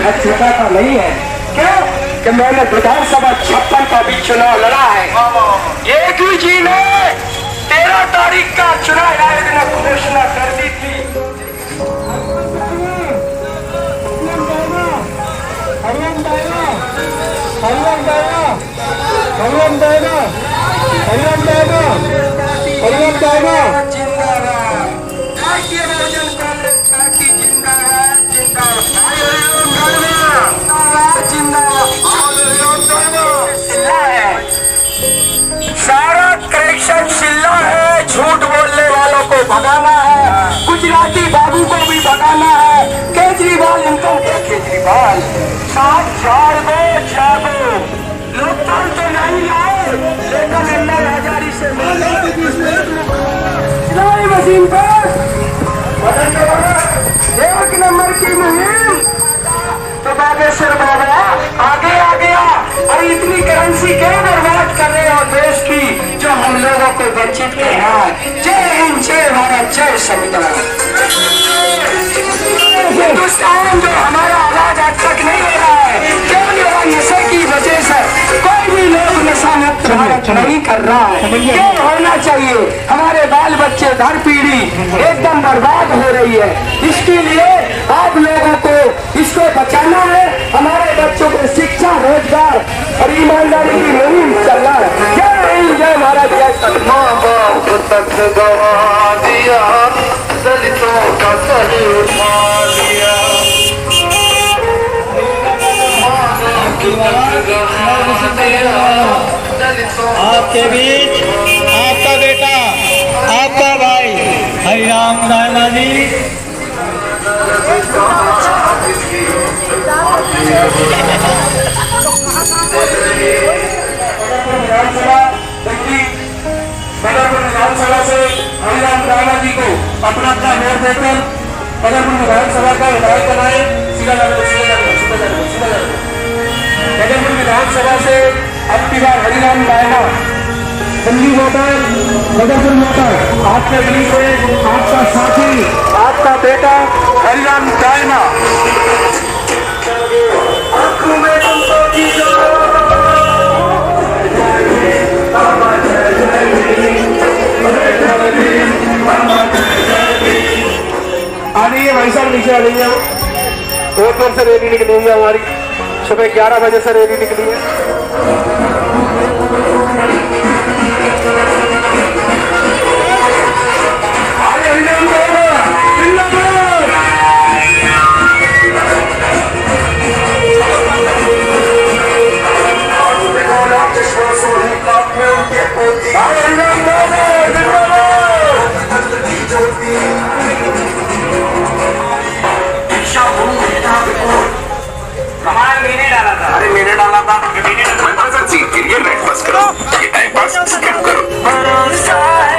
घर छोटा का नहीं है। क्यों कि मैंने विधानसभा 56 का भी चुनाव लड़ा है। एक ही जी ने 13 तारीख का चुनाव आयोग ने घोषणा कर दी थी। सारा कलेक्शन शिल्ला है, झूठ बोलने वालों को भगाना है, गुजराती बाबू को भी भगाना है। केजरीवाल इनकम टैक्स केजरीवाल 7 जागो लोकपाल तो नहीं लाए, लेकिन अंदर हजारी से सिलाई मशीन पर 1 नंबर की मुहिम तो बागेश्वर बाबा आगे आ गया। और इतनी करेंसी क्यों बर्बाद कर रहे हो देश की, जो हम लोगों को वंचित के हैं। जय हिंद, जय भारत, जय संविधान। हिंदुस्तान जो हमारा आवाज आज तक नहीं हो रहा है, केवल नशे की वजह से कोई भी लोग नशा मुक्त भारत नहीं कर रहा है। ये होना चाहिए। हमारे बाल बच्चे, घर पीढ़ी एकदम बर्बाद हो रही है। इसके लिए आप लोगों को इसको बचाना है। हमारे बच्चों को शिक्षा, रोजगार और ईमानदारी की मुहिम चल रहा है। जय हिंद, जय भारत, जय संविधान। माँ बाप तक गवा दिया, दलितों का सही उठा लिया। आपके बीच आपका बेटा, आपका भाई हरिराम दायमा जी। विधानसभा से हरिराम दायमा जी को अपना वोट देकर बदरपुर विधानसभा का विधायक बनाए। बदरपुर विधानसभा से अब की बार हरिराम दायमा, दिल्ली वोटर, बदरपुर वोटर, आपके बीच में आपका साथी, आपका बेटा हरिराम दायमा। आंखों में तुमको आ रही है भाई साहब, नीचे आ रही है। बहुत देर से रैली निकली है हमारी, सुबह 11 बजे से रैली निकली है।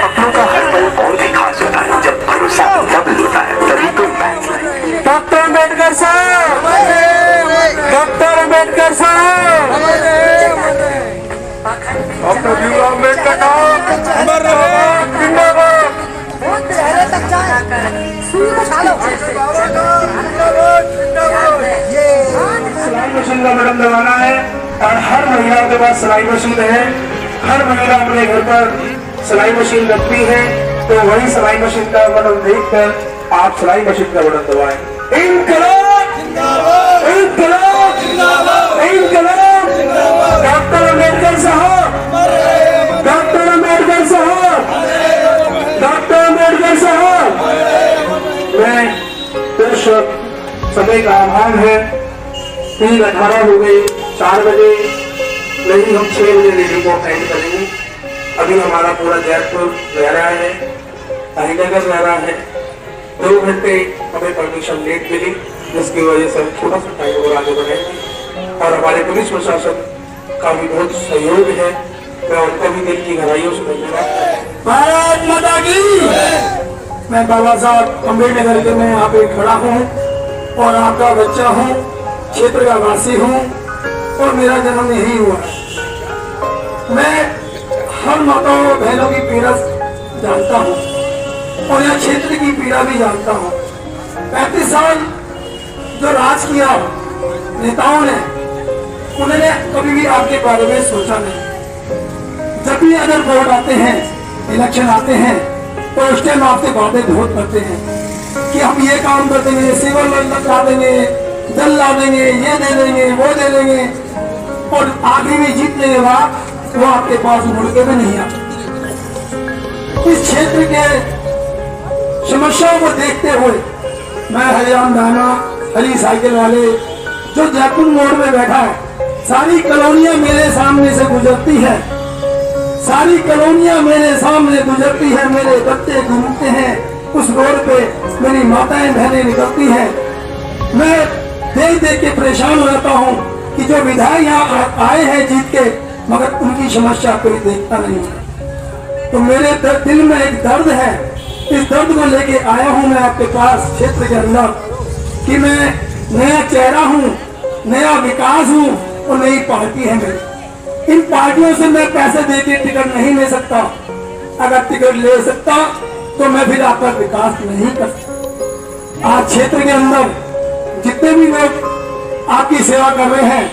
अपनों का हर पल और भी खास होता है जब भरोसा तब होता है, तभी तो मैच लाइफ। डॉक्टर अम्बेडकर साहब, डॉक्टर अम्बेडकर साहब, डॉक्टर भीमराव अम्बेडकर चेहरे तक जाए। सिलाई मशीन का बटन दबाना है और हर महिला के पास सिलाई मशीन है। हर महिला अपने घर पर सिलाई मशीन रखती है, तो वही सिलाई मशीन का बटन देखकर आप सिलाई मशीन का बटन दबाएं। इनकलाब जिंदाबाद, इनकलाब जिंदाबाद, इनकलाब जिंदाबाद। डॉक्टर अम्बेडकर साहब, डॉक्टर अम्बेडकर साहब, डॉक्टर अम्बेडकर साहब। मैं कुछ समय का आह्वान है। 3:18 हो गई, 4 बजे नहीं, हम 6 बजे रैली को एंड करेंगे। अभी हमारा पूरा जयपुर रह रहा है, अहिनगर रह रहा है। 2 घंटे हमें परमिशन लेट मिली, जिसकी वजह से हम थोड़ा सा टाइम और आगे बढ़ेंगे। और हमारे पुलिस प्रशासन का भी बहुत सहयोग है, मैं उनको भी दिल की गहराइयों से धन्यवाद। भारत माता की। मैं बाबा साहब अम्बेडकर के मैं यहाँ पे खड़ा हूँ और आपका बच्चा हूँ, क्षेत्र का वासी हूँ और मेरा जन्म यही हुआ। मैं हर माताओं बहनों की पीड़ा जानता हूँ और यह क्षेत्र की पीड़ा भी जानता हूँ। 35 साल जो राज किया नेताओं ने, उन्होंने कभी भी आपके बारे में सोचा नहीं। जब भी अगर वोट आते हैं, इलेक्शन आते हैं, तो उस टाइम आपसे वादे बहुत करते हैं कि हम ये काम कर देंगे, सिविल लाइन ला देंगे, जल ला देंगे, ये दे देंगे, वो दे देंगे, और आखिरी में जीतने के बाद वो आपके पास मुड़ के भी नहीं आते। इस क्षेत्र के समस्याओं को देखते हुए मैं हरिराम दामा, हरी साइकिल वाले, जो जयपुर मोड़ में बैठा है, सारी कॉलोनियां मेरे सामने से गुजरती है, सारी कॉलोनियां मेरे सामने गुजरती है, मेरे बच्चे घूमते हैं उस रोड पे, मेरी माताएं बहनें निकलती हैं। मैं देख देख के परेशान हो जाता हूँ कि जो विधायक यहाँ आए हैं जीत के, मगर उनकी समस्या कोई देखता नहीं है। तो मेरे दिल में एक दर्द है, इस दर्द को लेके आया हूँ मैं आपके पास क्षेत्र के अंदर कि मैं नया चेहरा हूँ, नया विकास हूँ और नई पार्टी है मेरी। इन पार्टियों से मैं पैसे देके टिकट नहीं ले सकता। अगर टिकट ले सकता तो मैं फिर आपका विकास नहीं कर सकता। आज क्षेत्र के अंदर जितने भी लोग आपकी सेवा कर रहे हैं,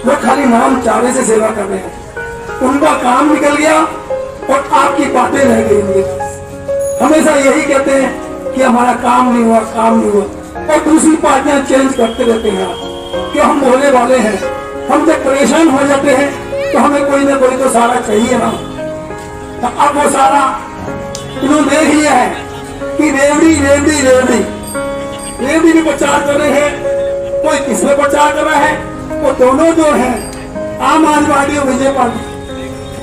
वो खाली नाम चारे से सेवा कर रहे हैं। उनका काम निकल गया और आपकी बातें रह गई उनके पास। हमेशा यही कहते हैं कि हमारा काम नहीं हुआ, काम नहीं हुआ, और दूसरी पार्टियां चेंज करते रहते हैं कि हम बोलने वाले हैं। हम जब परेशान हो जाते हैं तो हमें कोई ना कोई तो सारा चाहिए ना। तो अब वो सारा इन्होंने देख लिया है कि रेवड़ी रेवड़ी रेवड़ी रेवड़ी भी प्रचार कर रहे हैं, कोई किसमें प्रचार कर रहा है। वो दोनों जो है आम आदमी पार्टी और बीजेपी पार्टी,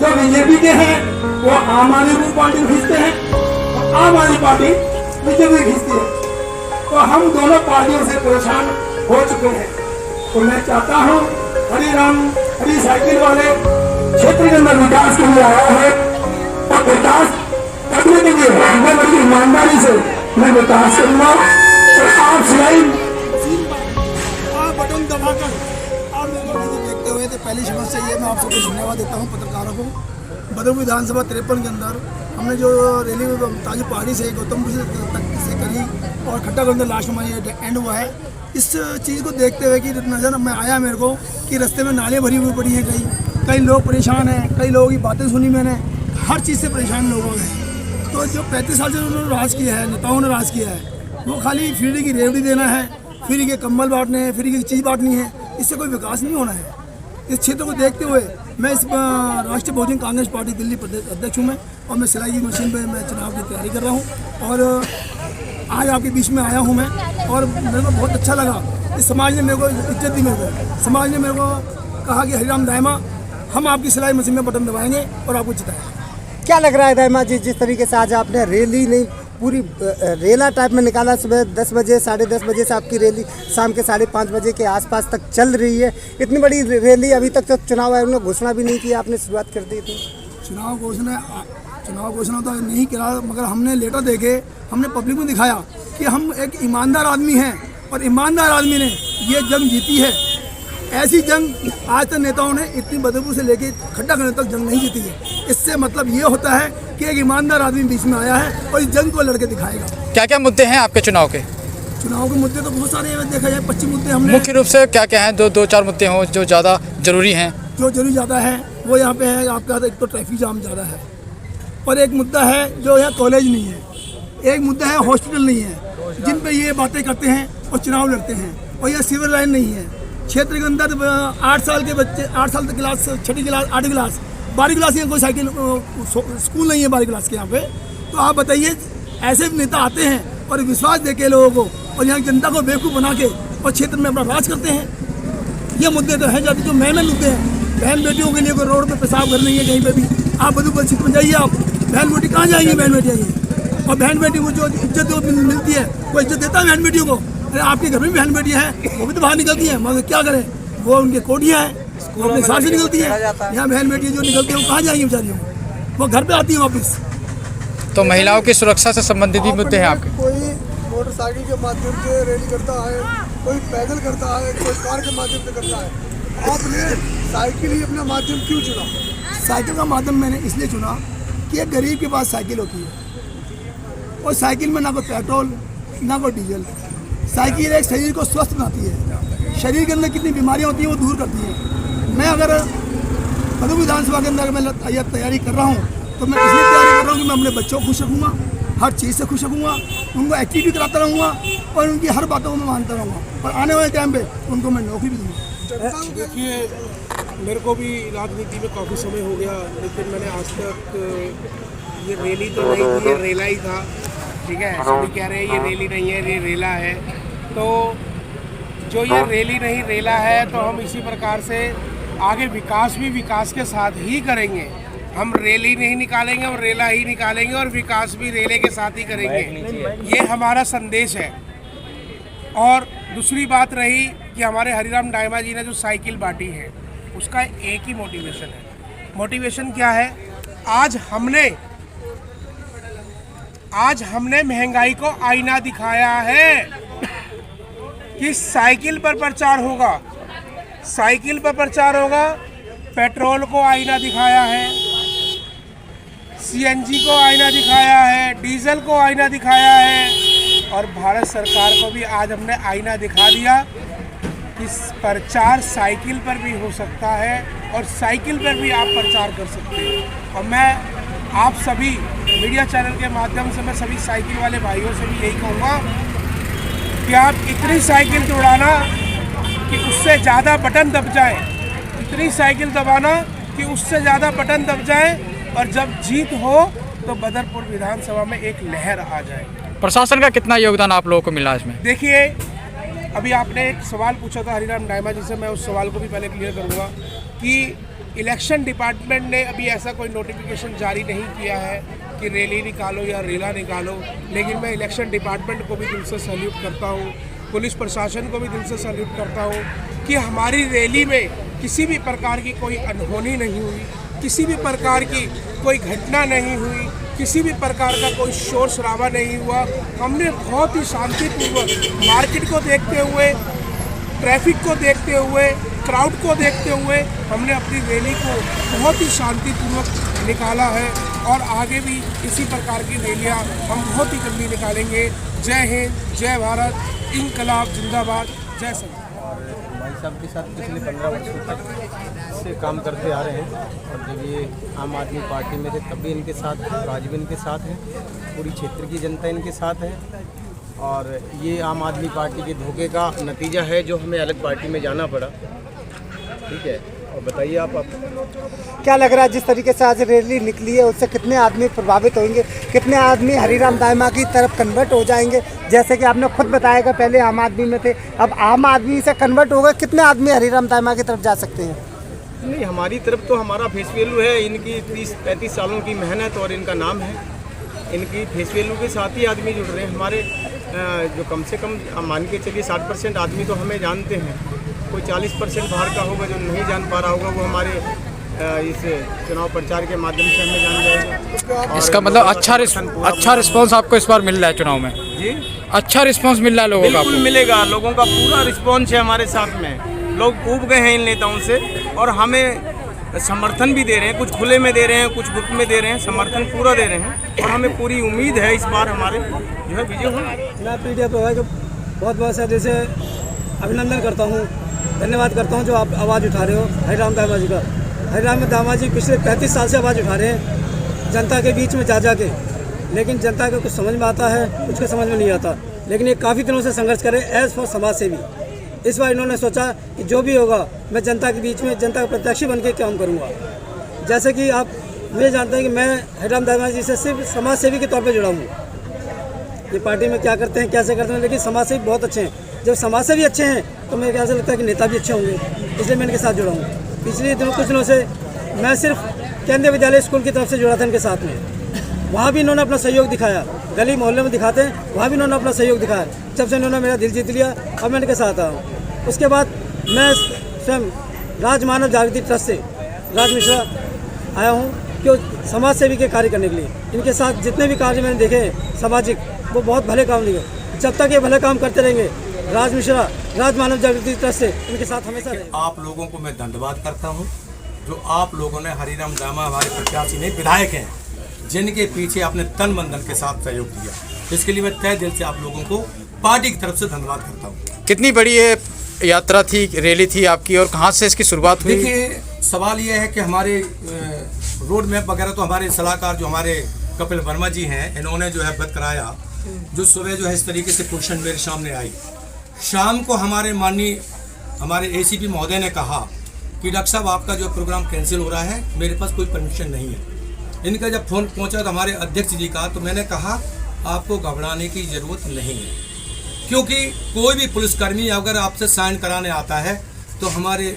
जो बीजेपी के हैं वो आम आदमी पार्टी को खींचते हैं, और आम आदमी पार्टी बीजेपी खींचती है। तो हम दोनों पार्टियों से परेशान हो चुके हैं। तो मैं चाहता हूँ हरी साइकिल वाले क्षेत्र के अंदर विकास के लिए आया है, और विकास करने के लिए मैं बड़ी ईमानदारी से मैं विकास करूंगा। और आप सिलाई बटन दबाकर आप लोगों को देखते हुए तो पहली समस्या ये मैं आप सबको धन्यवाद देता हूँ पत्रकारों को। बदरपुर विधानसभा 53 के अंदर हमने जो रैली ताजी पहाड़ी से गौतमपुर तक से करी और खट्टा गंदर लास्ट में ये एंड हुआ है। इस चीज़ को देखते हुए कि नज़र में आया मेरे को कि रास्ते में नालियाँ भरी हुई पड़ी हैं, कई लोग परेशान हैं, कई लोगों की बातें सुनी मैंने, हर चीज़ से परेशान लोग हैं। तो जो 35 साल से उन्होंने राज किया है, नेताओं ने राज किया है, वो खाली फ्री की रेवड़ी देना है, फ्री के कंबल बांटने हैं, फ्री की चीज़ बांटनी है, इससे कोई विकास नहीं होना है। इस क्षेत्र को देखते हुए मैं इस राष्ट्रीय बहुजन कांग्रेस पार्टी दिल्ली प्रदेश अध्यक्ष हूँ मैं, और मैं सिलाई की मशीन पे मैं चुनाव की तैयारी कर रहा हूँ। और आज आपके बीच में आया हूँ मैं, और मेरे को बहुत अच्छा लगा। इस समाज ने मेरे को इज्जत दी, मेरे को समाज ने मेरे को कहा कि हरिराम दामा हम आपकी सिलाई मशीन में बटन दबाएंगे और आपको जिताएंगे। क्या लग रहा है दामा जी, जिस तरीके से आज आपने रैली नहीं पूरी रेला टाइप में निकाला, सुबह 10 बजे 10:30 बजे से आपकी रैली शाम के 5:30 बजे के आसपास तक चल रही है। इतनी बड़ी रैली अभी तक तो चुनाव आयोग ने घोषणा भी नहीं की, आपने शुरुआत कर दी थी। चुनाव घोषणा तो नहीं करा, मगर हमने लेटर देके हमने पब्लिक में दिखाया कि हम एक ईमानदार आदमी हैं, और ईमानदार आदमी ने ये जंग जीती है। ऐसी जंग आज तक नेताओं ने इतनी बदबू से लेके खड्डा करने तक जंग नहीं जीती है। इससे मतलब ये होता है कि एक ईमानदार आदमी बीच में आया है और इस जंग को लड़के दिखाएगा। क्या क्या मुद्दे हैं आपके चुनाव के? चुनाव के मुद्दे तो बहुत सारे हैं, देखा जाए 25 मुद्दे हमने। मुख्य रूप से क्या क्या हैं? दो चार मुद्दे हों जो ज़्यादा जरूरी हैं। जो जरूरी ज़्यादा है वो यहाँ पे है आपका, एक तो ट्रैफिक जाम ज़्यादा है, और एक मुद्दा है जो यहाँ कॉलेज नहीं है, एक मुद्दा है हॉस्पिटल नहीं है, जिन पे ये बातें करते हैं और चुनाव लड़ते हैं, और यह सिविल लाइन नहीं है। क्षेत्र के अंदर 8 साल के बच्चे, 8 साल तक क्लास, 6ठी क्लास, 8वीं क्लास, 12वीं क्लास की कोई साइकिल स्कूल नहीं है 12वीं क्लास के यहाँ पे। तो आप बताइए, ऐसे नेता आते हैं और विश्वास दे के लोगों को और यहाँ जनता को बेवकूफ़ बना के और क्षेत्र में अपना राज करते हैं। ये मुद्दे तो हैं जाते जो मेन मुद्दे हैं। बहन बेटियों के लिए कोई रोड पे पेशाब घर नहीं है कहीं पे भी। आप बदूबल सीट में जाइए, आप बहन बेटी कहाँ जाएंगी? बहन बेटी आइए, और बहन बेटी को जो इज्जत मिलती है वो इज्जत देता है बहन बेटियों को। अरे आपके घर में बहन बेटियाँ हैं, वो भी तो बाहर निकलती हैं, मगर क्या करें, वो उनके कोटियाँ हैं, वो अपने हिसाब से निकलती है। यहाँ बहन बेटियाँ जो निकलती है वो कहाँ जाएंगी बेचारियों? वो घर पे आती है वापस। तो महिलाओं की सुरक्षा से संबंधित भी मुद्दे हैं आपके? कोई मोटरसाइकिल के माध्यम से रैली करता है, कोई पैदल करता है, कोई कार के माध्यम से करता है। आपने साइकिल ही अपना माध्यम क्यों चुना? साइकिल का माध्यम मैंने इसलिए चुना कि एक गरीब के पास साइकिल होती है, और साइकिल में ना कोई पेट्रोल ना कोई डीजल। साइकिल एक शरीर को स्वस्थ बनाती है, शरीर के अंदर कितनी बीमारियां होती हैं वो दूर करती हैं। मैं अगर भदोही विधानसभा के अंदर मैं तैयारी कर रहा हूँ तो मैं इसलिए तैयारी कर रहा हूँ कि मैं अपने बच्चों को खुश रखूँगा, हर चीज़ से खुश रखूँगा, उनको एक्टिविटी कराता रहूँगा और उनकी हर बातों को मैं मानता रहूँगा और आने वाले टाइम पे उनको मैं नौकरी भी दूँगा। देखिए, मेरे को भी राजनीति में काफ़ी समय हो गया, लेकिन मैंने आज तक ये रैली तो नहीं थी, ये रेला ही था। ठीक है, सभी कह रहे हैं ये रैली नहीं है, ये रेला है। तो जो ये रैली नहीं रेला है, तो हम इसी प्रकार से आगे विकास भी विकास के साथ ही करेंगे। हम रैली नहीं निकालेंगे और रेला ही निकालेंगे और विकास भी रेले के साथ ही करेंगे। ये हमारा संदेश है। और दूसरी बात रही कि हमारे हरिराम दाइमा जी ने जो साइकिल बांटी है, उसका एक ही मोटिवेशन है। मोटिवेशन क्या है? आज हमने महंगाई को आईना दिखाया है कि साइकिल पर प्रचार होगा, साइकिल पर प्रचार होगा। पेट्रोल को आईना दिखाया है, सीएनजी को आईना दिखाया है, डीजल को आईना दिखाया है और भारत सरकार को भी आज हमने आईना दिखा दिया कि प्रचार साइकिल पर भी हो सकता है और साइकिल पर भी आप प्रचार कर सकते हैं। और मैं आप सभी मीडिया चैनल के माध्यम से मैं सभी साइकिल वाले भाइयों से भी यही कहूँगा कि आप इतनी साइकिल दौड़ाना कि उससे ज़्यादा बटन दब जाए, इतनी साइकिल दबाना कि उससे ज़्यादा बटन दब जाए और जब जीत हो तो बदरपुर विधानसभा में एक लहर आ जाए। प्रशासन का कितना योगदान आप लोगों को मिला इसमें? देखिए, अभी आपने एक सवाल पूछा था हरिराम दाइमा जी से, मैं उस सवाल को भी पहले क्लियर करूँगा कि इलेक्शन डिपार्टमेंट ने अभी ऐसा कोई नोटिफिकेशन जारी नहीं किया है कि रैली निकालो या रेला निकालो, लेकिन मैं इलेक्शन डिपार्टमेंट को भी दिल से सैल्यूट करता हूँ, पुलिस प्रशासन को भी दिल से सैल्यूट करता हूँ कि हमारी रैली में किसी भी प्रकार की कोई अनहोनी नहीं हुई, किसी भी प्रकार की कोई घटना नहीं हुई, किसी भी प्रकार का कोई शोर शराबा नहीं हुआ। हमने बहुत ही शांतिपूर्वक मार्केट को देखते हुए, ट्रैफिक को देखते हुए, क्राउड को देखते हुए हमने अपनी रैली को बहुत ही शांतिपूर्वक निकाला है और आगे भी इसी प्रकार की रैलियाँ हम बहुत ही जल्दी निकालेंगे। जय हिंद, जय भारत, इंकलाब जिंदाबाद, जय संघ। भाई साहब के साथ पिछले 15 वर्षों तक से काम करते आ रहे हैं और जब ये आम आदमी पार्टी में थे तब भी इनके साथ हैं, आज भी इनके साथ हैं, पूरी क्षेत्र की जनता इनके साथ है और ये आम आदमी पार्टी के धोखे का नतीजा है जो हमें अलग पार्टी में जाना पड़ा। ठीक है, और बताइए आप क्या लग रहा है जिस तरीके से आज रैली निकली है उससे कितने आदमी प्रभावित होंगे, कितने आदमी हरिराम दाइमा की तरफ कन्वर्ट हो जाएंगे? जैसे कि आपने खुद बताया कि पहले आम आदमी में थे, अब आम आदमी से कन्वर्ट होगा, कितने आदमी हरिराम दाइमा की तरफ जा सकते हैं? नहीं, हमारी तरफ तो हमारा फेस वैल्यू है, इनकी 30-35 सालों की मेहनत और इनका नाम है, इनकी फेस वैल्यू के साथ ही आदमी जुड़ रहे हैं। हमारे जो कम से कम मान के चलिए 60% आदमी तो हमें जानते हैं, कोई 40% बाहर का होगा जो नहीं जान पा रहा होगा, वो हमारे इस चुनाव प्रचार के माध्यम से हमें जान जाएगा। इसका मतलब अच्छा रिस्पांस आपको इस बार मिल रहा है चुनाव में? जी, अच्छा रिस्पांस मिल रहा है लोगों का? बिल्कुल मिलेगा, लोगों का पूरा रिस्पांस है हमारे साथ में। लोग ऊब गए हैं इन नेताओं से और हमें समर्थन भी दे रहे हैं, कुछ खुले में दे रहे हैं, कुछ ग्रुप में दे रहे हैं, समर्थन पूरा दे रहे हैं और हमें पूरी उम्मीद है इस बार हमारे जो है विजय होना। मैं पीडीएफ को बहुत बहुत सारे से अभिनंदन करता हूँ, धन्यवाद करता हूँ जो आप आवाज़ उठा रहे हो हरिराम दाइमा जी का। हरिराम दाइमा जी पिछले 35 साल से आवाज़ उठा रहे हैं जनता के बीच में जा के, लेकिन जनता को कुछ समझ में आता है, कुछ के समझ में नहीं आता, लेकिन ये काफ़ी दिनों से संघर्ष करे एज फॉर समाज सेवी। इस बार इन्होंने सोचा कि जो भी होगा मैं जनता के बीच में जनता का प्रत्याशी बन के काम करूँगा। जैसे कि आप मुझे जानते हैं कि मैं हरिराम दाइमा जी से सिर्फ समाज सेवी के तौर पर जुड़ा हूँ। ये पार्टी में क्या करते हैं, कैसे करते हैं, लेकिन समाज सेवी बहुत अच्छे हैं। जब समाज सेवी अच्छे हैं तो मेरे ख्याल से लगता है कि नेता भी अच्छे होंगे, इसलिए मैं इनके साथ जुड़ा हूँ। पिछले कुछ दिनों से मैं सिर्फ केंद्रीय विद्यालय स्कूल की तरफ से जुड़ा था इनके साथ में, वहाँ भी इन्होंने अपना सहयोग दिखाया, गली मोहल्ले में दिखाते हैं, वहाँ भी इन्होंने अपना सहयोग दिखाया। जब से इन्होंने मेरा दिल जीत लिया अब मैं इनके साथ आया हूँ। उसके बाद मैं स्वयं राज मानव जागृति ट्रस्ट से राज मिश्रा आया हूँ कि समाज सेवी के कार्य करने के लिए। इनके साथ जितने भी कार्य मैंने देखे सामाजिक, वो बहुत भले काम दिए। जब तक ये भले काम करते रहेंगे, राज मिश्रा राज मानव जागृति ट्रस्ट से इनके साथ हमेशा रहे। आप लोगों को मैं धन्यवाद करता हूं जो आप लोगों ने हरिराम दाइमा हमारे प्रत्याशी नहीं विधायक हैं, जिनके पीछे आपने तन मन धन के साथ सहयोग दिया। इसके लिए मैं तहे दिल से आप लोगों को पार्टी की तरफ से धन्यवाद करता हूं। कितनी बड़ी ये यात्रा थी, रैली थी आपकी, और कहाँ से इसकी शुरुआत हुई? देखिए, सवाल यह है कि हमारे रोड मैप वगैरह तो हमारे सलाहकार जो हमारे कपिल वर्मा जी हैं, इन्होंने जो है बत कराया। जो सुबह जो है इस तरीके से पोजीशन मेरे सामने आई, शाम को हमारे एसीपी महोदय ने कहा कि डॉक्टर साहब आपका जो प्रोग्राम कैंसिल हो रहा है, मेरे पास कोई परमिशन नहीं है। इनका जब फ़ोन पहुंचा तो हमारे अध्यक्ष जी का, तो मैंने कहा आपको घबराने की ज़रूरत नहीं है, क्योंकि कोई भी पुलिसकर्मी अगर आपसे साइन कराने आता है तो हमारे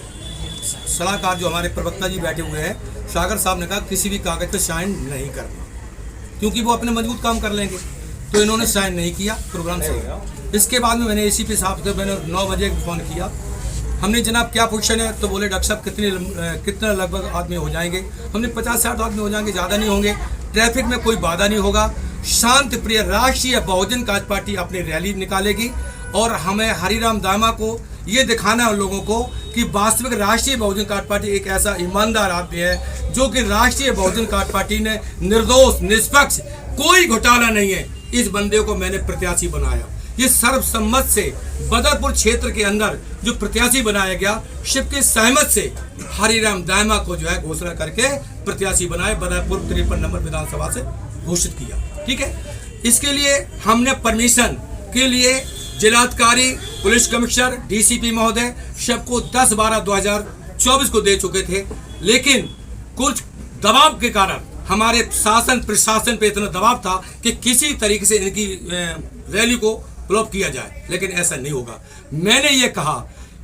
सलाहकार जो हमारे प्रवक्ता जी बैठे हुए हैं, सागर साहब ने कहा किसी भी कागज़ पर साइन नहीं करना, क्योंकि वो अपने मजबूत काम कर लेंगे। तो इन्होंने साइन नहीं किया, प्रोग्राम से। इसके बाद में मैंने एसीपी साहब से मैंने 9 बजे फ़ोन किया, हमने जनाब क्या पोजीशन है, तो बोले डॉक्टर साहब कितने लगभग आदमी हो जाएंगे। हमने 50-60 आदमी हो जाएंगे, ज़्यादा नहीं होंगे, ट्रैफिक में कोई बाधा नहीं होगा, शांत प्रिय राष्ट्रीय बहुजन काज पार्टी अपनी रैली निकालेगी और हमें हरिराम दामा को ये दिखाना है उन लोगों को कि वास्तविक राष्ट्रीय बहुजन काज पार्टी एक ऐसा ईमानदार आदमी है जो कि राष्ट्रीय बहुजन काज पार्टी ने निर्दोष निष्पक्ष कोई घोटाला नहीं है, इस बंदे को मैंने प्रत्याशी बनाया। ये सर्वसम्मत से बदरपुर क्षेत्र के अंदर जो प्रत्याशी बनाया गया, सबके सहमत से हरिराम दामा को जो है घोषणा करके प्रत्याशी बनाए, बदरपुर 53 नंबर विधानसभा से घोषित किया। ठीक है, इसके लिए हमने परमिशन के लिए जिलाधिकारी, पुलिस कमिश्नर, डीसीपी महोदय सबको 10/12/2024 को दे चुके थे, लेकिन कुछ दबाव के कारण हमारे शासन प्रशासन पे इतना दबाव था कि किसी तरीके से इनकी रैली को ब्लॉक किया जाए, लेकिन ऐसा नहीं होगा। मैंने ये कहा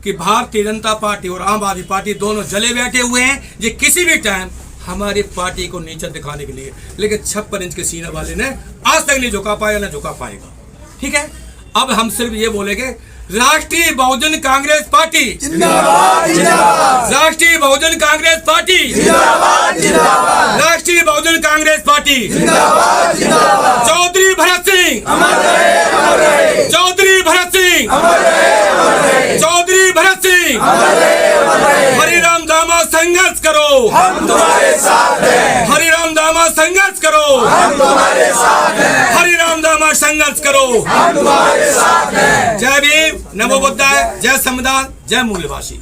कि भारतीय जनता पार्टी और आम आदमी पार्टी दोनों जले बैठे हुए हैं, ये किसी भी टाइम हमारी पार्टी को नीचा दिखाने के लिए, लेकिन 56 इंच के सीने वाले ने आज तक नहीं झुका पाया, ना झुका पाएगा। ठीक है, अब हम सिर्फ ये बोलेंगे, राष्ट्रीय बहुजन कांग्रेस पार्टी जिंदाबाद, जिंदाबाद। राष्ट्रीय बहुजन कांग्रेस पार्टी जिंदाबाद, जिंदाबाद। राष्ट्रीय बहुजन कांग्रेस पार्टी जिंदाबाद, जिंदाबाद। चौधरी भरत सिंह अमर रहे, अमर रहे। चौधरी भरत सिंह अमर रहे, अमर रहे। चौधरी भरत सिंह अमर रहे, अमर रहे। हरिराम दामा संघर्ष करो, हम तुम्हारे साथ हैं। हरिराम दामा संघर्ष करो, हम तुम्हारे साथ हैं। हरिराम दामा संघर्ष करो, हम तुम्हारे साथ हैं। जय भीम, नमो बुद्धाय, जय संविधान, जय मूल्यवासी।